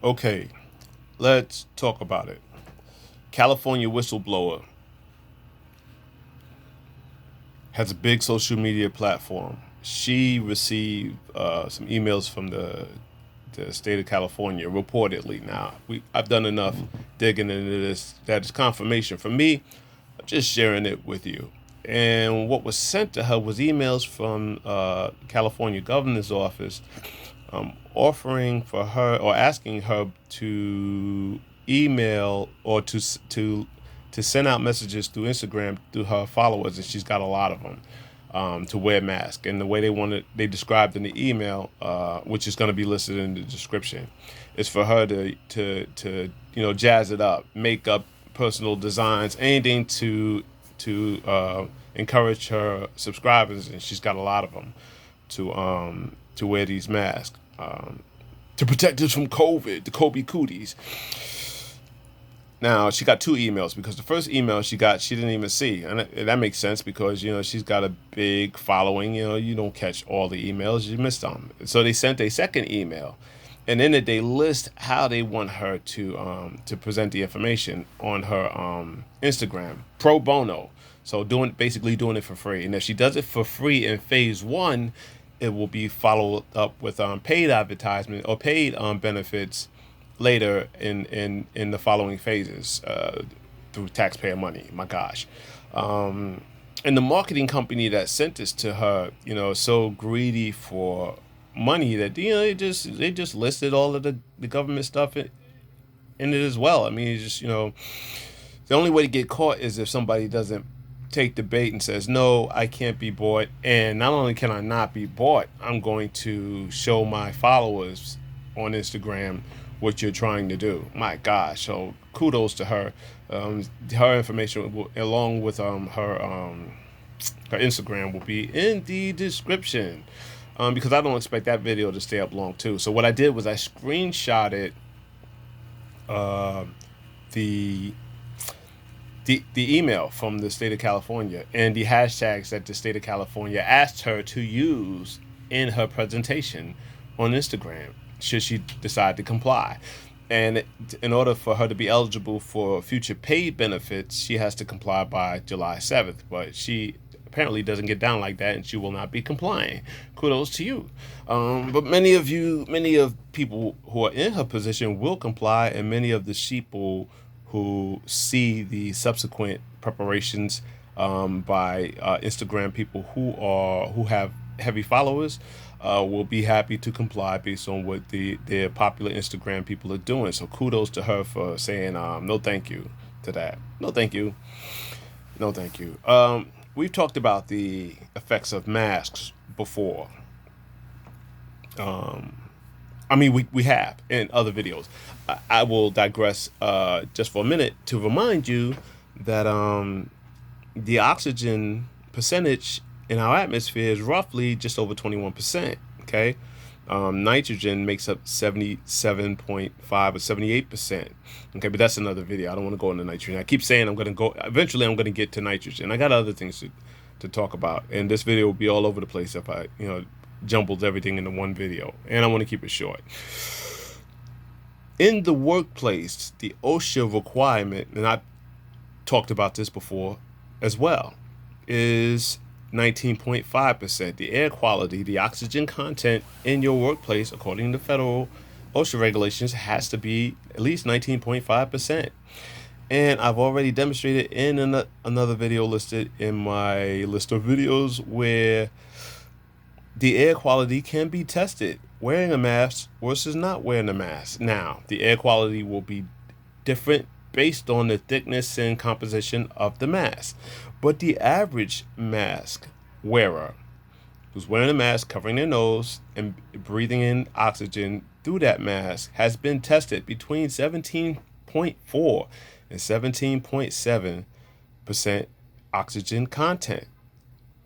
Okay, let's talk about it. California whistleblower has a big social media platform. She received some emails from the state of California, reportedly. Now, I've done enough digging into this that is confirmation for me. I'm just sharing it with you. And what was sent to her was emails from California governor's office offering for her or asking her to email or to send out messages through Instagram through her followers, and she's got a lot of them, to wear masks. And the way they described in the email, which is going to be listed in the description, is for her to jazz it up, make up personal designs, anything to encourage her subscribers, and she's got a lot of them, to wear these masks, to protect us from COVID, the Kobe cooties. Now, she got two emails because the first email she got, she didn't even see. And that makes sense because, she's got a big following. You don't catch all the emails, you miss them. So they sent a second email. And in it, they list how they want her to present the information on her Instagram, pro bono. So basically doing it for free. And if she does it for free in phase one, it will be followed up with paid advertisement or paid benefits later in the following phases, through taxpayer money. My gosh. And the marketing company that sent this to her, so greedy for money that they just listed all of the government stuff in it as well. I mean, it's just the only way to get caught is if somebody doesn't take the bait and says, no, I can't be bought. And not only can I not be bought, I'm going to show my followers on Instagram what you're trying to do. My gosh. So kudos to her. Her information along with her Instagram will be in the description, because I don't expect that video to stay up long too. So what I did was I screenshotted the the email from the state of California and the hashtags that the state of California asked her to use in her presentation on Instagram, should she decide to comply. And in order for her to be eligible for future paid benefits, she has to comply by July 7th. But she apparently doesn't get down like that, and she will not be complying. Kudos to you. But many of people who are in her position will comply, and many of the sheeple who see the subsequent preparations by Instagram people who have heavy followers will be happy to comply based on what the popular Instagram people are doing. So kudos to her for saying no thank you to that. No thank you. No thank you. We've talked about the effects of masks before. I mean, we have in other videos. I will digress just for a minute to remind you that the oxygen percentage in our atmosphere is roughly just over 21%. Okay. Nitrogen makes up 77.5 or 78%. Okay, but that's another video. I don't want to go into nitrogen. I keep saying eventually I'm going to get to nitrogen. I got other things to talk about. And this video will be all over the place if I, jumbled everything into one video. And I want to keep it short. In the workplace, the OSHA requirement, and I talked about this before as well, is 19.5%. The air quality, the oxygen content in your workplace, according to federal OSHA regulations, has to be at least 19.5%. And I've already demonstrated in another video listed in my list of videos where the air quality can be tested wearing a mask versus not wearing a mask. Now, the air quality will be different based on the thickness and composition of the mask. But the average mask wearer who's wearing a mask, covering their nose, and breathing in oxygen through that mask has been tested between 17.4 and 17.7% oxygen content.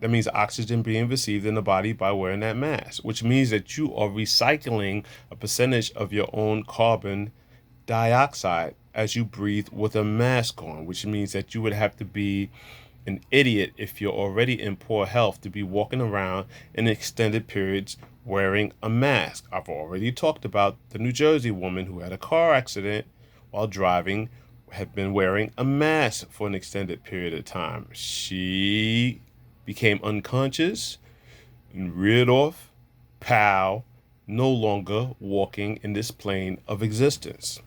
That means oxygen being received in the body by wearing that mask, which means that you are recycling a percentage of your own carbon dioxide as you breathe with a mask on, which means that you would have to be an idiot if you're already in poor health to be walking around in extended periods wearing a mask. I've already talked about the New Jersey woman who had a car accident while driving, had been wearing a mask for an extended period of time. She became unconscious and reared off, pow, no longer walking in this plane of existence.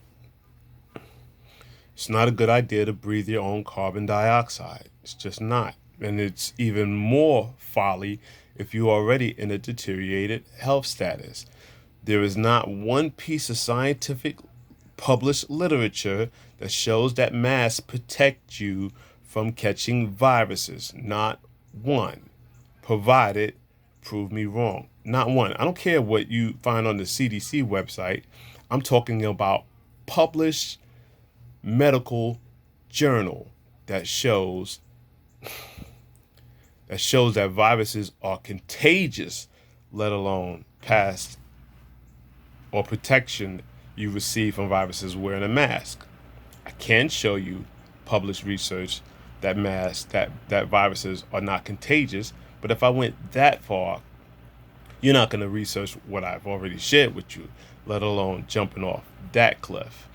It's not a good idea to breathe your own carbon dioxide. It's just not. And it's even more folly if you're already in a deteriorated health status. There is not one piece of scientific published literature that shows that masks protect you from catching viruses. Not one. Provided, prove me wrong. Not one. I don't care what you find on the CDC website. I'm talking about published medical journal that shows that viruses are contagious, let alone past or protection you receive from viruses wearing a mask. I can show you published research that that viruses are not contagious, but if I went that far, you're not going to research what I've already shared with you, let alone jumping off that cliff.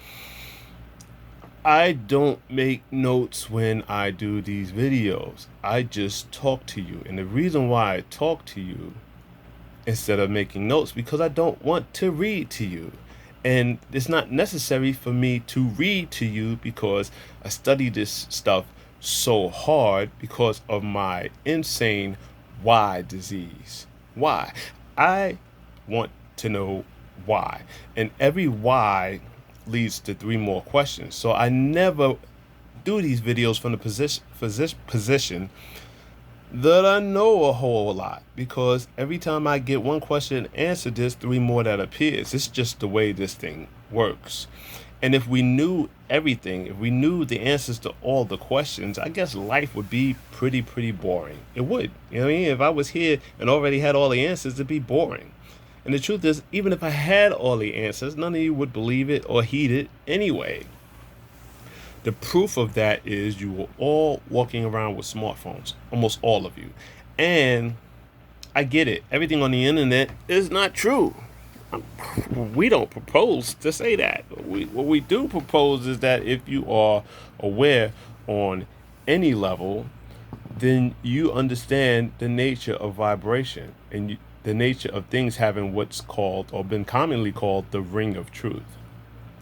I don't make notes when I do these videos. I just talk to you. And the reason why I talk to you instead of making notes, because I don't want to read to you. And it's not necessary for me to read to you because I study this stuff so hard because of my insane why disease. Why? I want to know why. And every why leads to 3 more questions. So I never do these videos from the position that I know a whole lot, because every time I get one question answered, there's 3 more that appears. It's just the way this thing works. And if we knew everything, if we knew the answers to all the questions, I guess life would be pretty boring. It would. You know what I mean? If I was here and already had all the answers, it'd be boring. And the truth is, even if I had all the answers, none of you would believe it or heed it anyway. The proof of that is you were all walking around with smartphones, almost all of you. And I get it. Everything on the internet is not true. We don't propose to say that. What we do propose is that if you are aware on any level, then you understand the nature of vibration and the nature of things having what's called, or been commonly called, the ring of truth.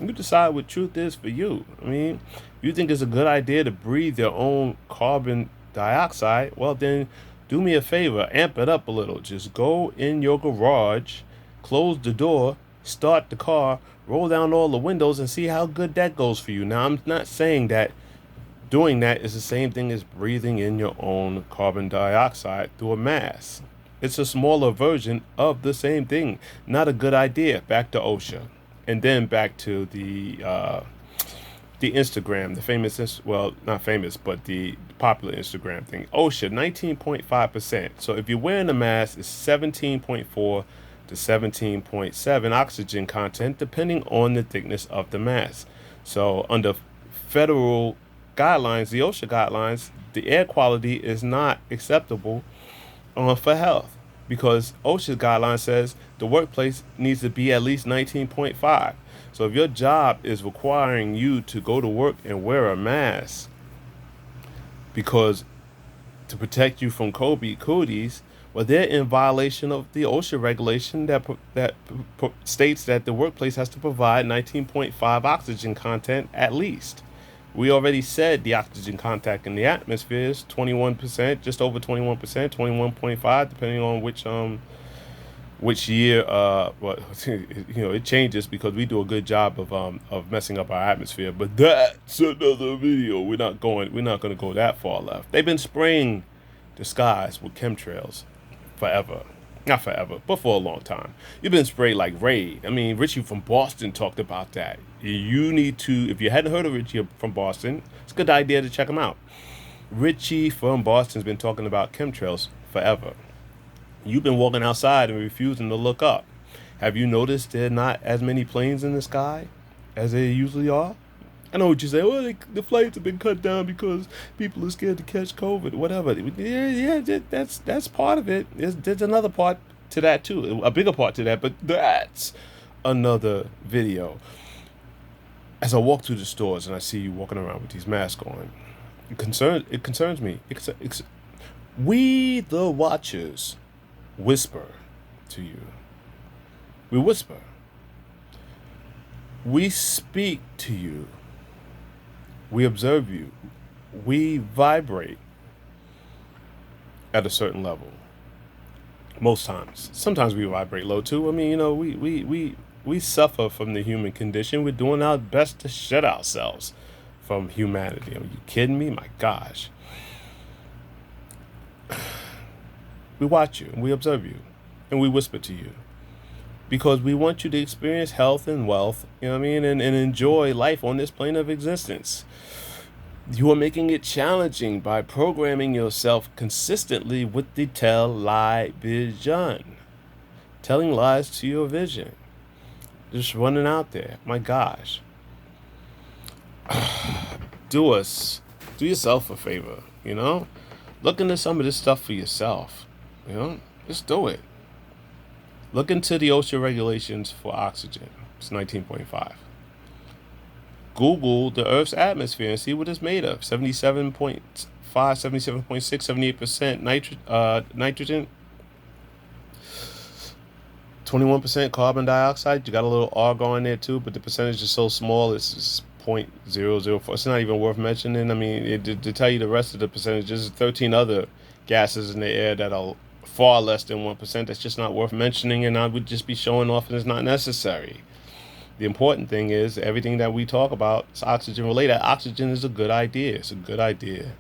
You decide what truth is for you. I mean, you think it's a good idea to breathe your own carbon dioxide, well then do me a favor, amp it up a little. Just go in your garage, close the door, start the car, roll down all the windows and see how good that goes for you. Now, I'm not saying that doing that is the same thing as breathing in your own carbon dioxide through a mask. It's a smaller version of the same thing. Not a good idea. Back to OSHA. And then back to the Instagram, the famous, well, not famous, but the popular Instagram thing. OSHA, 19.5%. So if you're wearing a mask, it's 17.4 to 17.7 oxygen content, depending on the thickness of the mask. So under federal guidelines, the OSHA guidelines, the air quality is not acceptable for health, because OSHA guideline says the workplace needs to be at least 19.5. So if your job is requiring you to go to work and wear a mask because to protect you from cooties, well, they're in violation of the OSHA regulation that states that the workplace has to provide 19.5 oxygen content at least. We already said the oxygen content in the atmosphere is 21%, just over 21%, 21.5, depending on which year. It changes because we do a good job of messing up our atmosphere. But that's another video. We're not going to go that far left. They've been spraying the skies with chemtrails forever. Not forever, but for a long time. You've been sprayed like Raid. I mean, Richie from Boston talked about that. You need to, if you hadn't heard of Richie from Boston, it's a good idea to check him out. Richie from Boston's been talking about chemtrails forever. You've been walking outside and refusing to look up. Have you noticed there are not as many planes in the sky as there usually are? I know what you say. Well, the flights have been cut down because people are scared to catch COVID, whatever. Yeah, yeah, that's part of it. There's another part to that too, a bigger part to that, but that's another video. As I walk through the stores and I see you walking around with these masks on, it concerns me. We the watchers whisper to you. We whisper. We speak to you. We observe you. We vibrate at a certain level. Most times. Sometimes we vibrate low too. I mean, we suffer from the human condition. We're doing our best to shut ourselves from humanity. Are you kidding me? My gosh. We watch you and we observe you and we whisper to you because we want you to experience health and wealth, you know what I mean, and enjoy life on this plane of existence. You are making it challenging by programming yourself consistently with the tell lie vision. Telling lies to your vision. Just running out there. My gosh. Do yourself a favor, you know? Look into some of this stuff for yourself. You know? Just do it. Look into the OSHA regulations for oxygen. It's 19.5. Google the Earth's atmosphere and see what it's made of. 77.5, 77.6, 78% nitrogen, 21% carbon dioxide. You got a little argon in there too, but the percentage is so small, it's just 0.004. It's not even worth mentioning. I mean, to tell you the rest of the percentages, there's 13 other gases in the air that are far less than 1%. That's just not worth mentioning, and I would just be showing off, and it's not necessary. The important thing is everything that we talk about is oxygen related. Oxygen is a good idea. It's a good idea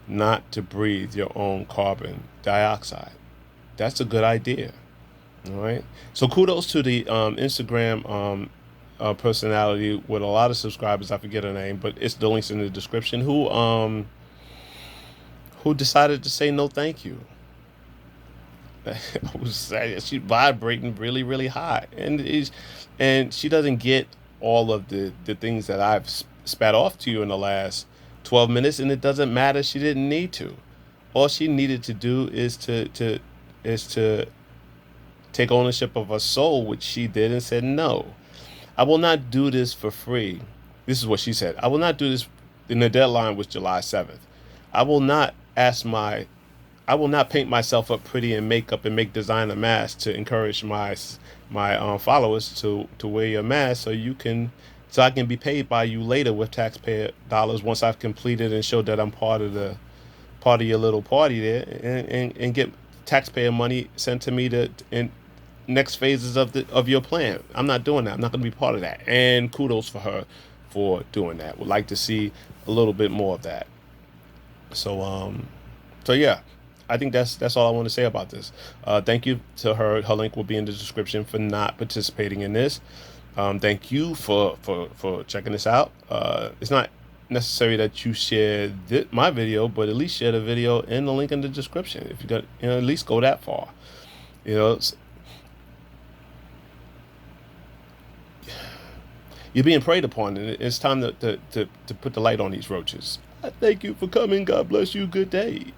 not to breathe your own carbon dioxide. That's a good idea. All right. So kudos to the Instagram personality with a lot of subscribers. I forget her name, but it's the links in the description. Who decided to say no, thank you. She's vibrating really, really high, and she doesn't get all of the things that I've spat off to you in the last 12 minutes, and it doesn't matter. She didn't need to. All she needed to do is to take ownership of her soul, which she did, and said, no, I will not do this for free. This is what she said. I will not do this. And the deadline was July 7th. I will not paint myself up pretty in makeup and make designer masks to encourage my followers to wear your mask so I can be paid by you later with taxpayer dollars once I've completed and showed that I'm part of your little party there, and get taxpayer money sent to me in next phases of your plan. I'm not doing that. I'm not going to be part of that. And kudos for her for doing that. Would like to see a little bit more of that. So yeah. I think that's all I want to say about this. Thank you to her. Her link will be in the description for not participating in this. Thank you for checking this out. It's not necessary that you share my video, but at least share the video and the link in the description. If you got, at least go that far. You're being preyed upon, and it's time to put the light on these roaches. I thank you for coming. God bless you. Good day.